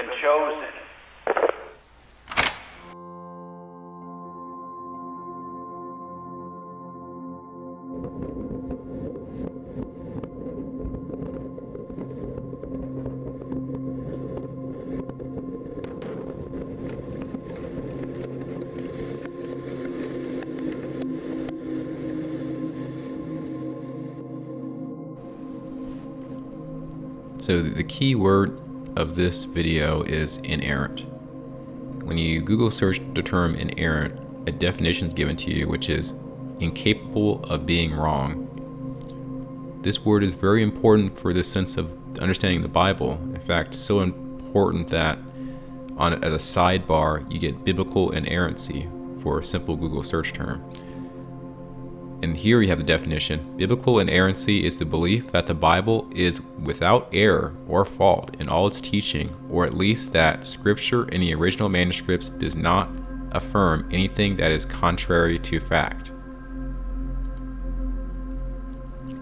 been chosen. So the key word of this video is inerrant. When you Google search the term inerrant, a definition is given to you, which is incapable of being wrong. This word is very important for the sense of understanding the Bible. In fact, so important that as a sidebar, you get biblical inerrancy for a simple Google search term. And here you have the definition. Biblical inerrancy is the belief that the Bible is without error or fault in all its teaching, or at least that Scripture in the original manuscripts does not affirm anything that is contrary to fact.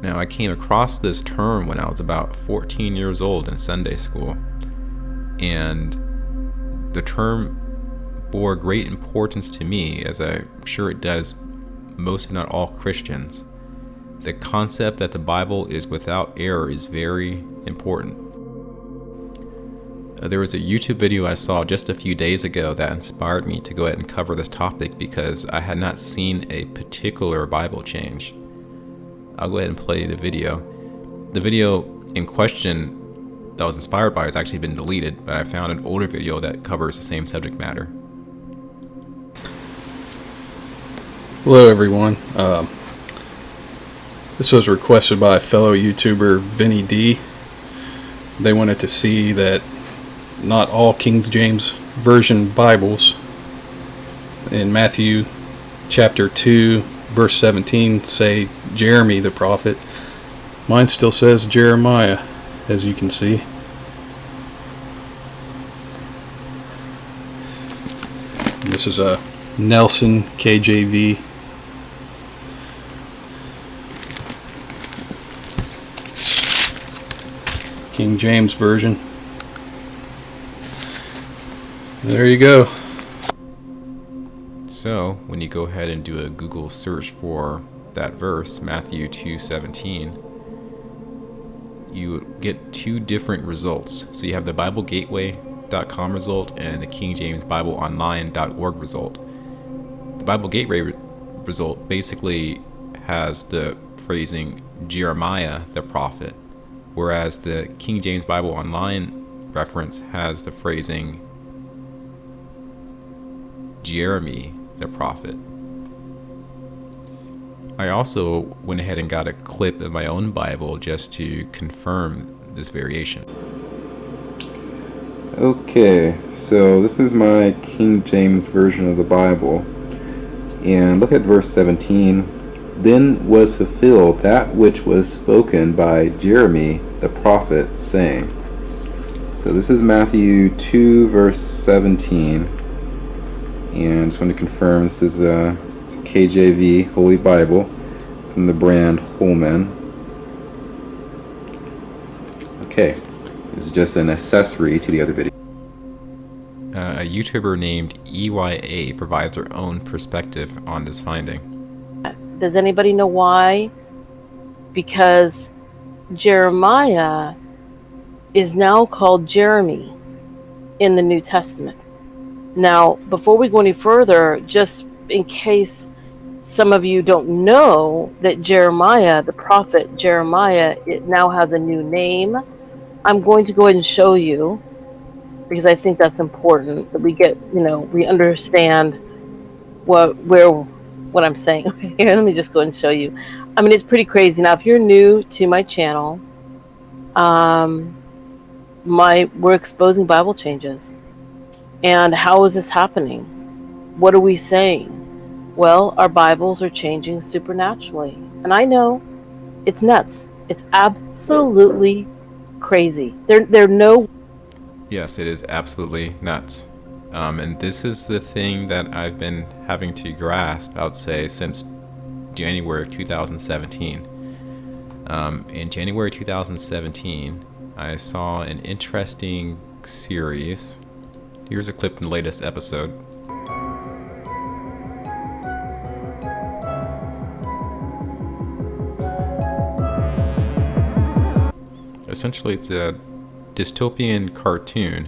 Now, I came across this term when I was about 14 years old in Sunday school, and the term bore great importance to me, as I'm sure it does most if not all Christians. The concept that the Bible is without error is very important. There was a YouTube video I saw just a few days ago that inspired me to go ahead and cover this topic because I had not seen a particular Bible change. I'll go ahead and play the video. The video in question that I was inspired by has actually been deleted, but I found an older video that covers the same subject matter. Hello everyone. This was requested by a fellow YouTuber, Vinny D. They wanted to see that not all King James Version Bibles in Matthew chapter 2 verse 17 say Jeremy the prophet. Mine still says Jeremiah, as you can see. This is a Nelson KJV. King James Version. There you go. So when you go ahead and do a Google search for that verse, Matthew 2:17, you get two different results. So you have the BibleGateway.com result and the King James Bible Online.org result. The Bible Gateway result basically has the phrasing Jeremiah the prophet, whereas the King James Bible Online reference has the phrasing Jeremy the prophet. I also went ahead and got a clip of my own Bible just to confirm this variation. Okay, so this is my King James Version of the Bible, and look at verse 17. Then was fulfilled that which was spoken by Jeremy the prophet, saying. So this is Matthew 2 verse 17, and I just want to confirm this is it's a KJV Holy Bible from the brand Holman. Okay, this is just an accessory to the other video. A YouTuber named EYA provides her own perspective on this finding. Does anybody know why? Because Jeremiah is now called Jeremy in the New Testament. Now, before we go any further, just in case some of you don't know that Jeremiah, the prophet Jeremiah, it now has a new name, I'm going to go ahead and show you, because I think that's important that we get, we understand what I'm saying. Here, let me just go and show you. I mean, it's pretty crazy. Now, if you're new to my channel, we're exposing Bible changes. And how is this happening? What are we saying? Well, our Bibles are changing supernaturally. And I know it's nuts. It's absolutely crazy. They're no... Yes, it is absolutely nuts. And this is the thing that I've been having to grasp, I would say, since January of 2017. In January 2017, I saw an interesting series. Here's a clip from the latest episode. Essentially, it's a dystopian cartoon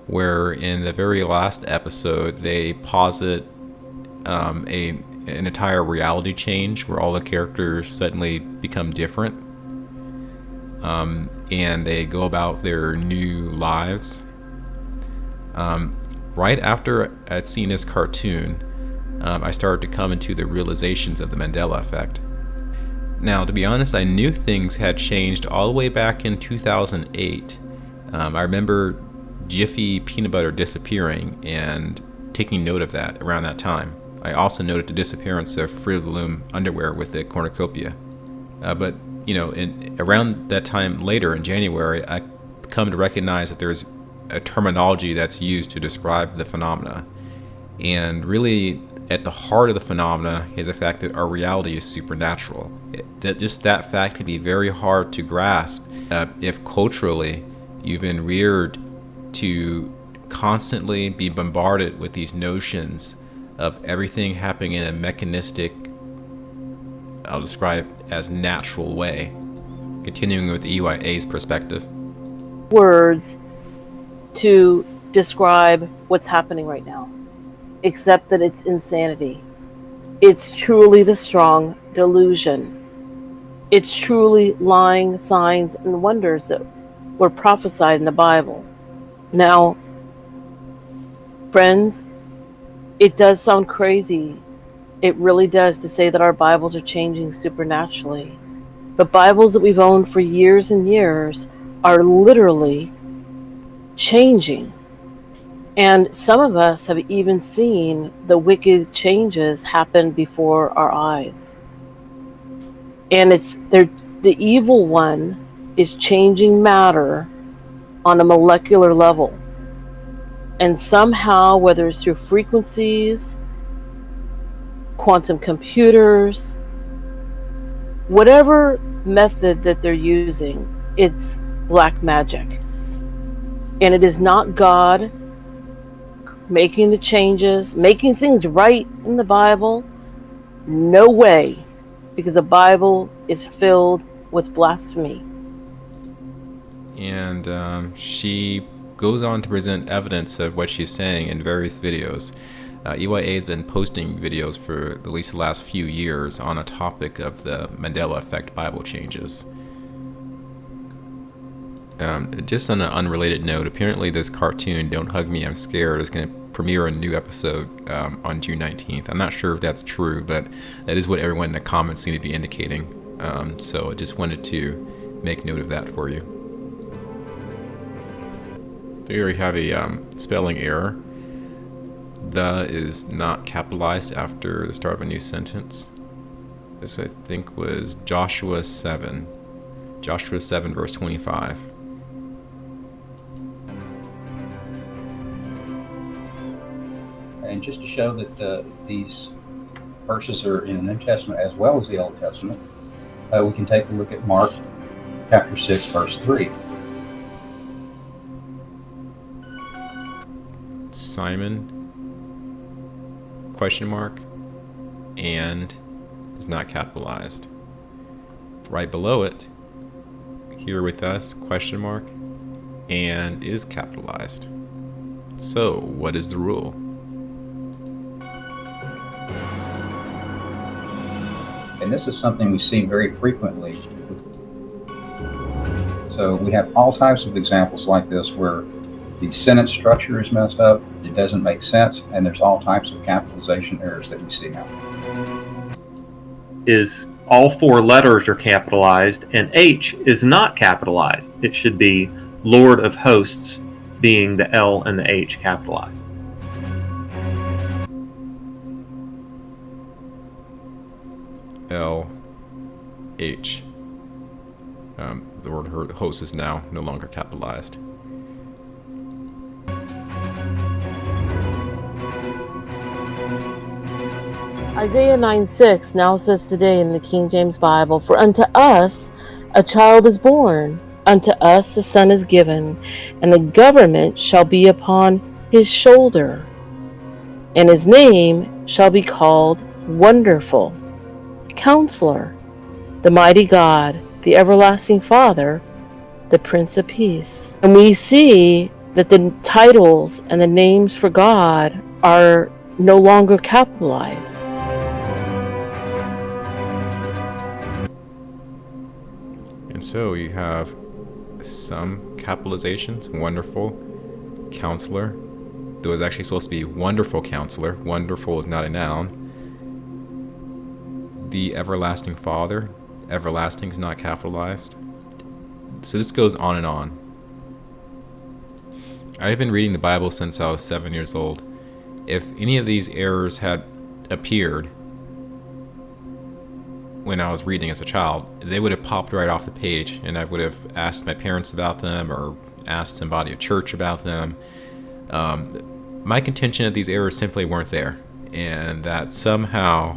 where in the very last episode they posit an entire reality change where all the characters suddenly become different, and they go about their new lives. Right after I'd seen this cartoon, I started to come into the realizations of the Mandela effect. Now, to be honest, I knew things had changed all the way back in 2008. I remember Jiffy peanut butter disappearing and taking note of that around that time. I also noted the disappearance of Fruit of the Loom underwear with the cornucopia. But, around that time later in January, I come to recognize that there's a terminology that's used to describe the phenomena. And really, at the heart of the phenomena is the fact that our reality is supernatural. That fact can be very hard to grasp if culturally you've been reared to constantly be bombarded with these notions of everything happening in a mechanistic, I'll describe as natural way. Continuing with EYA's perspective. Words to describe what's happening right now, except that it's insanity. It's truly the strong delusion. It's truly lying signs and wonders that were prophesied in the Bible. Now, friends, it does sound crazy. It really does to say that our Bibles are changing supernaturally. But Bibles that we've owned for years and years are literally changing. And some of us have even seen the wicked changes happen before our eyes. And the evil one is changing matter on a molecular level. And somehow, whether it's through frequencies, quantum computers, whatever method that they're using, it's black magic. And it is not God making the changes, making things right in the Bible. No way, because the Bible is filled with blasphemy. And she goes on to present evidence of what she's saying in various videos. EYA has been posting videos for at least the last few years on a topic of the Mandela effect Bible changes. Just on an unrelated note, apparently this cartoon, Don't Hug Me, I'm Scared, is going to premiere a new episode on June 19th. I'm not sure if that's true, but that is what everyone in the comments seem to be indicating. So I just wanted to make note of that for you. Here we have a spelling error. The is not capitalized after the start of a new sentence. This, I think, was Joshua 7. Joshua 7, verse 25. And just to show that these verses are in the New Testament as well as the Old Testament, we can take a look at Mark chapter 6, verse 3. Simon, question mark, and is not capitalized. Right below it, here with us, question mark, and is capitalized. So, what is the rule? And this is something we see very frequently. So we have all types of examples like this where the sentence structure is messed up, it doesn't make sense, and there's all types of capitalization errors that we see now. Is all four letters are capitalized and H is not capitalized. It should be Lord of Hosts, being the L and the H capitalized. L H. The word host is now no longer capitalized. Isaiah 9:6 now says today in the King James Bible, "For unto us a child is born, Unto us a son is given, and the government shall be upon his shoulder, and his name shall be called Wonderful, Counselor, the Mighty God, the Everlasting Father, the Prince of Peace. And we see that the titles and the names for God are no longer capitalized. And so you have some capitalizations: Wonderful, Counselor. There was actually supposed to be Wonderful Counselor. Wonderful is not a noun. The Everlasting Father. Everlasting is not capitalized. So this goes on and on. I've been reading the Bible since I was 7 years old. If any of these errors had appeared when I was reading as a child, they would have popped right off the page, and I would have asked my parents about them or asked somebody at church about them. My contention that these errors simply weren't there, and that somehow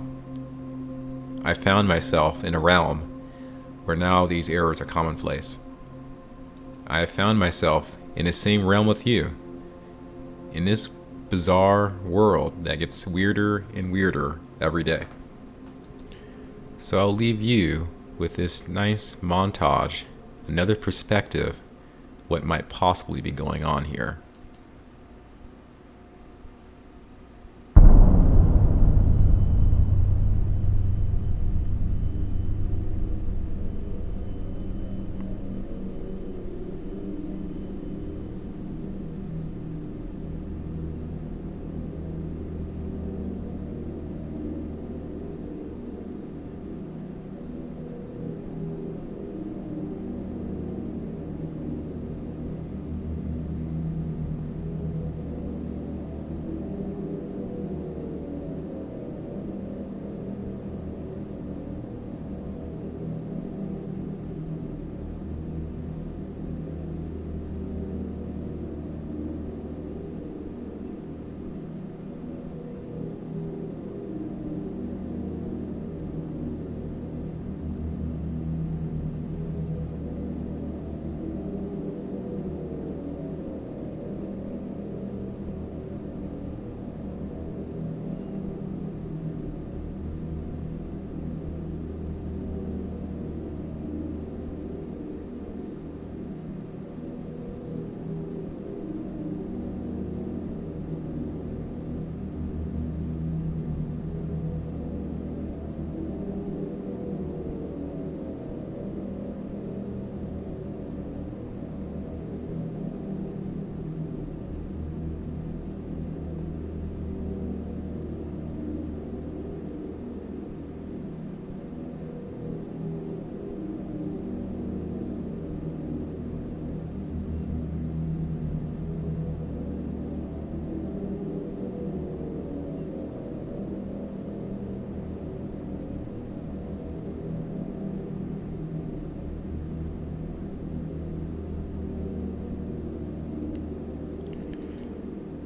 I found myself in a realm where now these errors are commonplace. I have found myself in the same realm with you, in this bizarre world that gets weirder and weirder every day. So I'll leave you with this nice montage, another perspective, what might possibly be going on here.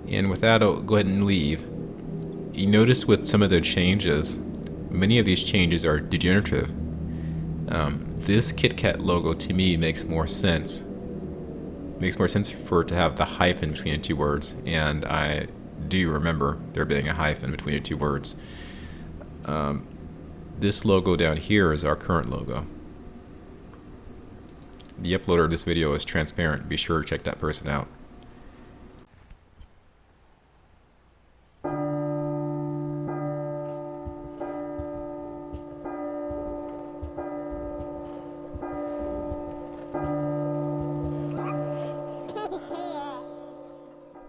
And with that, I'll go ahead and leave. You notice with some of the changes, many of these changes are degenerative. This KitKat logo to me makes more sense. It makes more sense for it to have the hyphen between the two words, and I do remember there being a hyphen between the two words. This logo down here is our current logo. The uploader of this video is transparent. Be sure to check that person out.